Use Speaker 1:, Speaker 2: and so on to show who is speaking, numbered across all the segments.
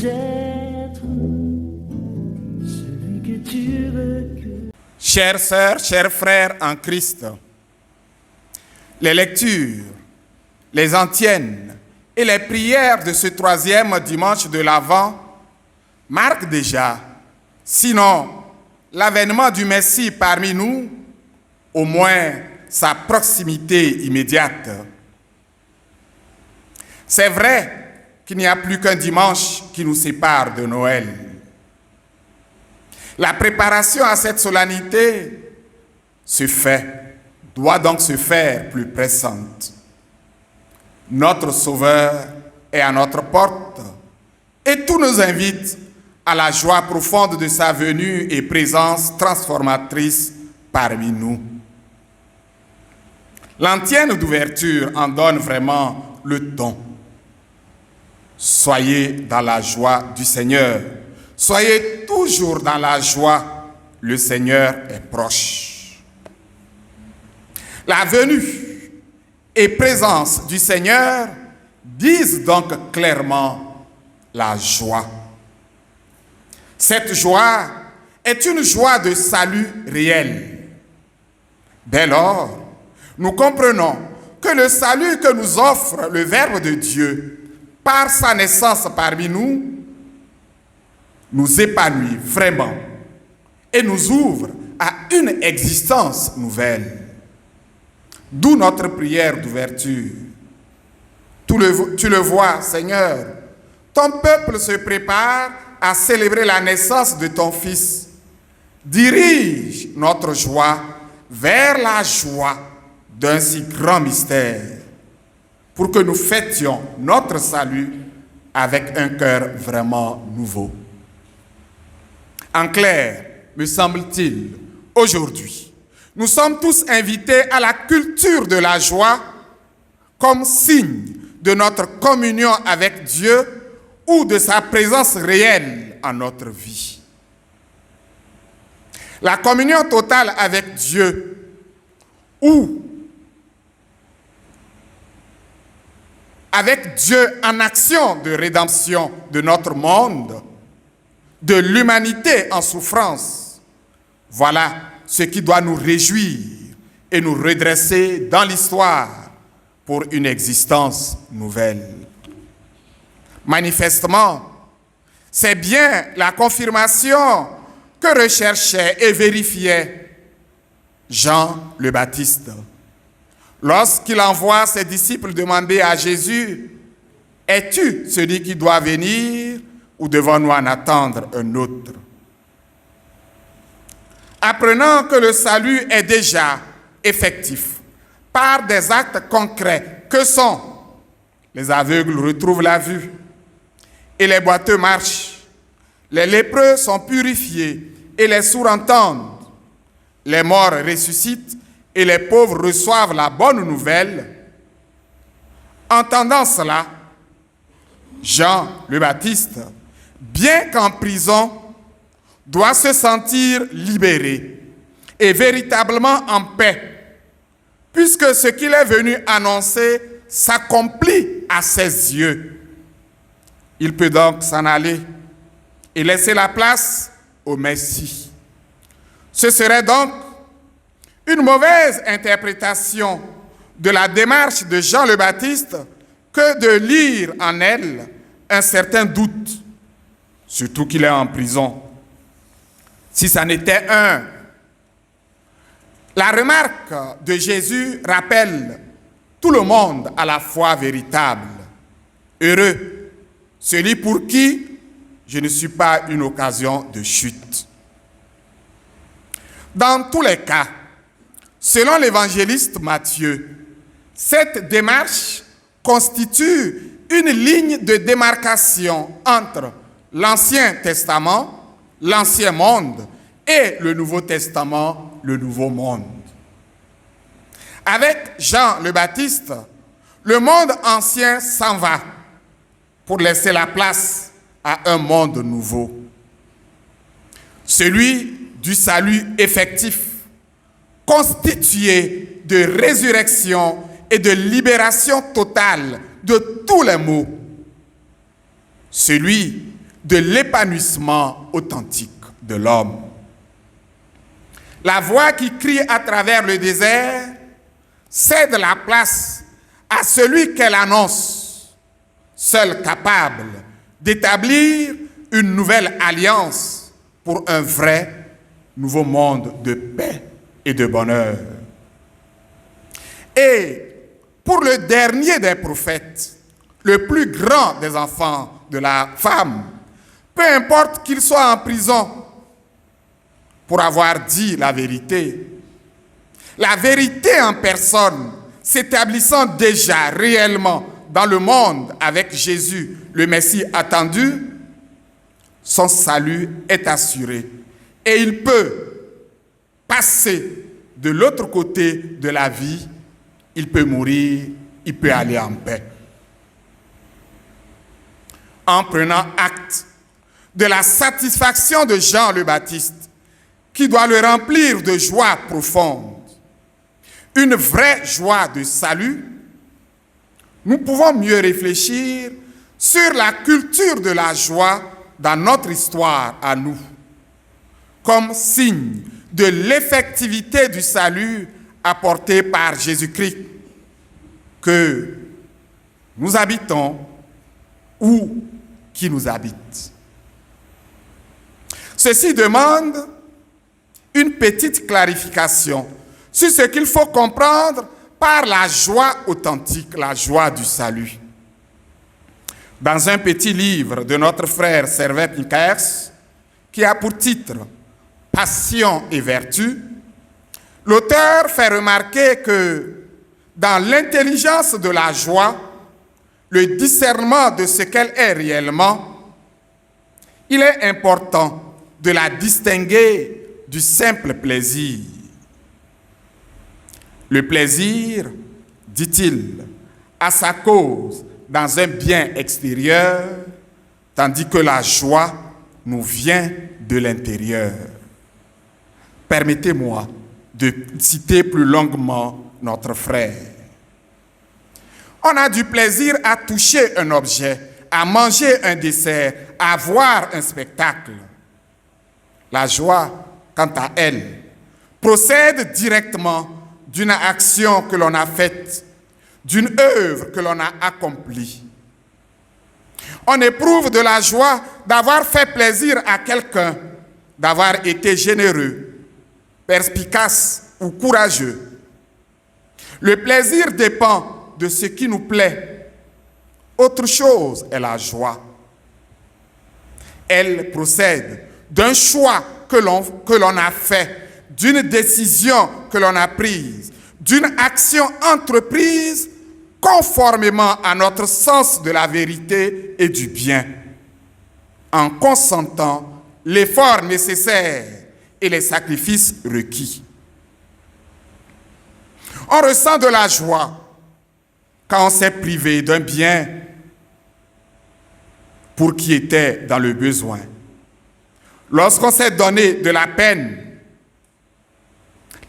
Speaker 1: être celui que tu veux que...
Speaker 2: Chères sœurs, chers frères en Christ, les lectures, les antiennes et les prières de ce 3e dimanche de l'Avent marquent déjà, sinon l'avènement du Messie parmi nous, au moins sa proximité immédiate. C'est vrai qu'il n'y a plus qu'un dimanche qui nous sépare de Noël. La préparation à cette solennité doit donc se faire plus pressante. Notre Sauveur est à notre porte et tout nous invite à la joie profonde de sa venue et présence transformatrice parmi nous. L'antienne d'ouverture en donne vraiment le ton. Soyez dans la joie du Seigneur. Soyez toujours dans la joie. Le Seigneur est proche. La venue et présence du Seigneur disent donc clairement la joie. Cette joie est une joie de salut réel. Dès lors, nous comprenons que le salut que nous offre le Verbe de Dieu par sa naissance parmi nous, nous épanouit vraiment et nous ouvre à une existence nouvelle. D'où notre prière d'ouverture. Tu le vois, Seigneur, ton peuple se prépare à célébrer la naissance de ton Fils. Dirige notre joie vers la joie d'un si grand mystère, pour que nous fêtions notre salut avec un cœur vraiment nouveau. En clair, me semble-t-il, aujourd'hui, nous sommes tous invités à la culture de la joie comme signe de notre communion avec Dieu ou de sa présence réelle en notre vie. La communion totale avec Dieu ou avec Dieu en action de rédemption de notre monde, de l'humanité en souffrance. Voilà ce qui doit nous réjouir et nous redresser dans l'histoire pour une existence nouvelle. Manifestement, c'est bien la confirmation que recherchait et vérifiait Jean le Baptiste. Lorsqu'il envoie ses disciples demander à Jésus, « Es-tu celui qui doit venir ou devons-nous en attendre un autre ?» Apprenant que le salut est déjà effectif par des actes concrets que sont les aveugles retrouvent la vue et les boiteux marchent, les lépreux sont purifiés et les sourds entendent, les morts ressuscitent et les pauvres reçoivent la bonne nouvelle. Entendant cela, Jean le Baptiste, bien qu'en prison, doit se sentir libéré et véritablement en paix, puisque ce qu'il est venu annoncer s'accomplit à ses yeux. Il peut donc s'en aller et laisser la place au Messie. Ce serait donc une mauvaise interprétation de la démarche de Jean le Baptiste que de lire en elle un certain doute, surtout qu'il est en prison. Si ça n'était un. La remarque de Jésus rappelle tout le monde à la foi véritable. Heureux, celui pour qui je ne suis pas une occasion de chute. Dans tous les cas, selon l'évangéliste Matthieu, cette démarche constitue une ligne de démarcation entre l'Ancien Testament, l'Ancien Monde, et le Nouveau Testament, le Nouveau Monde. Avec Jean le Baptiste, le monde ancien s'en va pour laisser la place à un monde nouveau. Celui du salut effectif, constitué de résurrection et de libération totale de tous les maux. Celui de l'épanouissement authentique de l'homme. La voix qui crie à travers le désert cède la place à celui qu'elle annonce, seul capable d'établir une nouvelle alliance pour un vrai nouveau monde de paix et de bonheur. Et pour le dernier des prophètes, le plus grand des enfants de la femme, peu importe qu'il soit en prison pour avoir dit la vérité en personne, s'établissant déjà réellement dans le monde avec Jésus, le Messie attendu, son salut est assuré et il peut passer de l'autre côté de la vie, il peut mourir, il peut aller en paix. En prenant acte de la satisfaction de Jean le Baptiste, qui doit le remplir de joie profonde, une vraie joie de salut, nous pouvons mieux réfléchir sur la culture de la joie dans notre histoire à nous, comme signe de l'effectivité du salut apporté par Jésus-Christ, que nous habitons ou qui nous habite. Ceci demande une petite clarification sur ce qu'il faut comprendre par la joie authentique, la joie du salut. Dans un petit livre de notre frère Servet Pinkers, qui a pour titre « Passion et vertu », l'auteur fait remarquer que dans l'intelligence de la joie, le discernement de ce qu'elle est réellement, il est important de la distinguer du simple plaisir. Le plaisir, dit-il, a sa cause dans un bien extérieur, tandis que la joie nous vient de l'intérieur. Permettez-moi de citer plus longuement notre frère. On a du plaisir à toucher un objet, à manger un dessert, à voir un spectacle. La joie, quant à elle, procède directement d'une action que l'on a faite, d'une œuvre que l'on a accomplie. On éprouve de la joie d'avoir fait plaisir à quelqu'un, d'avoir été généreux, perspicace ou courageux. Le plaisir dépend de ce qui nous plaît. Autre chose est la joie. Elle procède d'un choix que l'on a fait, d'une décision que l'on a prise, d'une action entreprise conformément à notre sens de la vérité et du bien, en consentant l'effort nécessaire et les sacrifices requis. On ressent de la joie quand on s'est privé d'un bien pour qui était dans le besoin. Lorsqu'on s'est donné de la peine,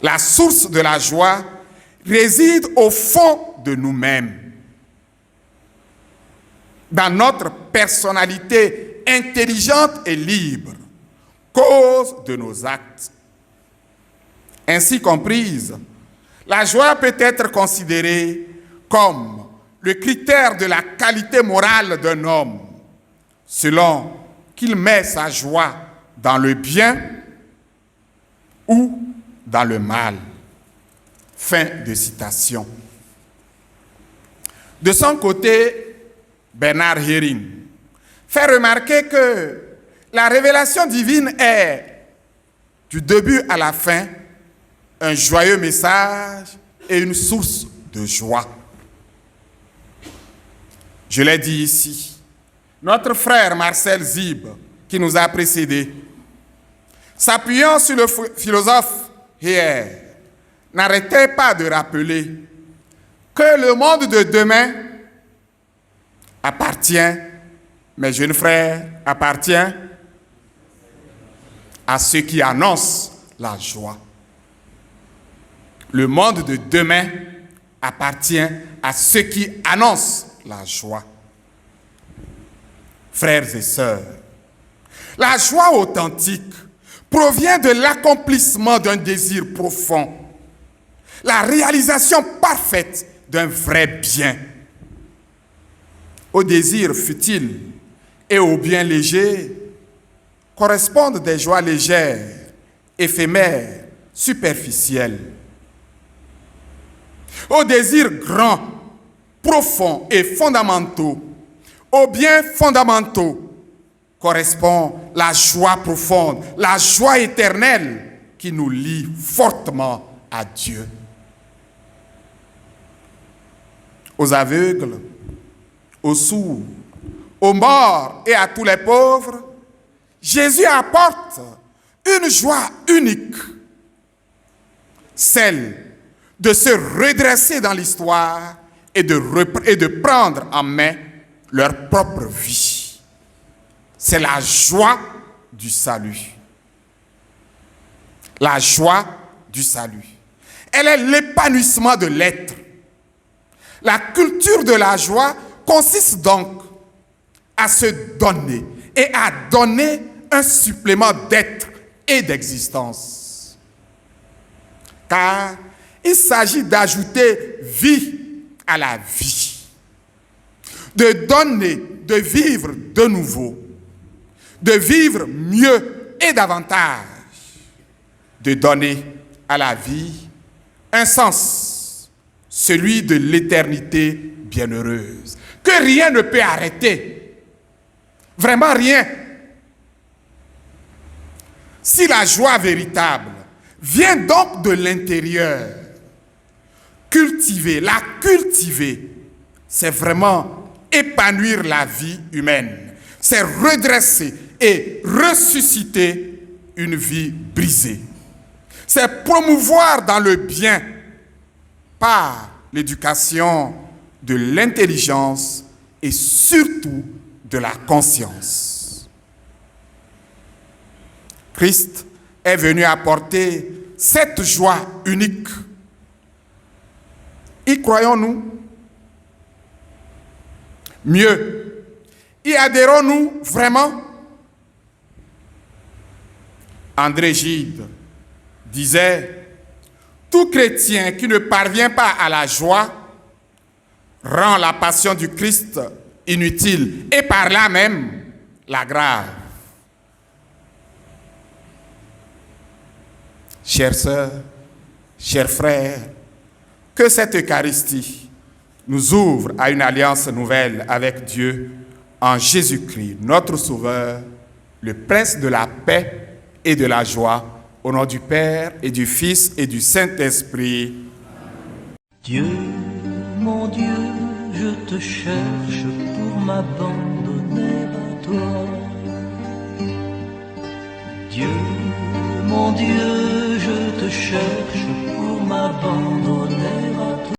Speaker 2: la source de la joie réside au fond de nous-mêmes, dans notre personnalité intelligente et libre, cause de nos actes. Ainsi comprise, la joie peut être considérée comme le critère de la qualité morale d'un homme, selon qu'il met sa joie dans le bien ou dans le mal. Fin de citation. De son côté, Bernard Häring fait remarquer que la révélation divine est, du début à la fin, un joyeux message et une source de joie. Je l'ai dit ici, notre frère Marcel Zib, qui nous a précédés, s'appuyant sur le philosophe Heer, n'arrêtait pas de rappeler que le monde de demain appartient, mes jeunes frères, appartient à ceux qui annoncent la joie. Le monde de demain appartient à ceux qui annoncent la joie. Frères et sœurs, La joie authentique provient de l'accomplissement d'un désir profond, la réalisation parfaite d'un vrai bien. Au désir futile et au bien léger correspondent des joies légères, éphémères, superficielles. Aux désirs grands, profonds et fondamentaux, aux biens fondamentaux, correspond la joie profonde, la joie éternelle qui nous lie fortement à Dieu. Aux aveugles, aux sourds, aux morts et à tous les pauvres, Jésus apporte une joie unique, celle de se redresser dans l'histoire et de prendre en main leur propre vie. C'est la joie du salut. La joie du salut. Elle est l'épanouissement de l'être. La culture de la joie consiste donc à se donner et à donner un supplément d'être et d'existence. Car il s'agit d'ajouter vie à la vie, de donner, de vivre de nouveau, de vivre mieux et davantage, de donner à la vie un sens, celui de l'éternité bienheureuse, que rien ne peut arrêter, vraiment rien. Si la joie véritable vient donc de l'intérieur, la cultiver, c'est vraiment épanouir la vie humaine, c'est redresser et ressusciter une vie brisée. C'est promouvoir dans le bien par l'éducation de l'intelligence et surtout de la conscience. Christ est venu apporter cette joie unique. Y croyons-nous? Mieux, y adhérons-nous vraiment? André Gide disait, tout chrétien qui ne parvient pas à la joie rend la passion du Christ inutile et par là même l'aggrave. Chères sœurs, chers frères, que cette Eucharistie nous ouvre à une alliance nouvelle avec Dieu en Jésus-Christ, notre Sauveur, le Prince de la paix et de la joie, au nom du Père et du Fils et du Saint-Esprit.
Speaker 1: Dieu, mon Dieu, je te cherche pour m'abandonner à toi. Dieu, mon Dieu, je te cherche pour m'abandonner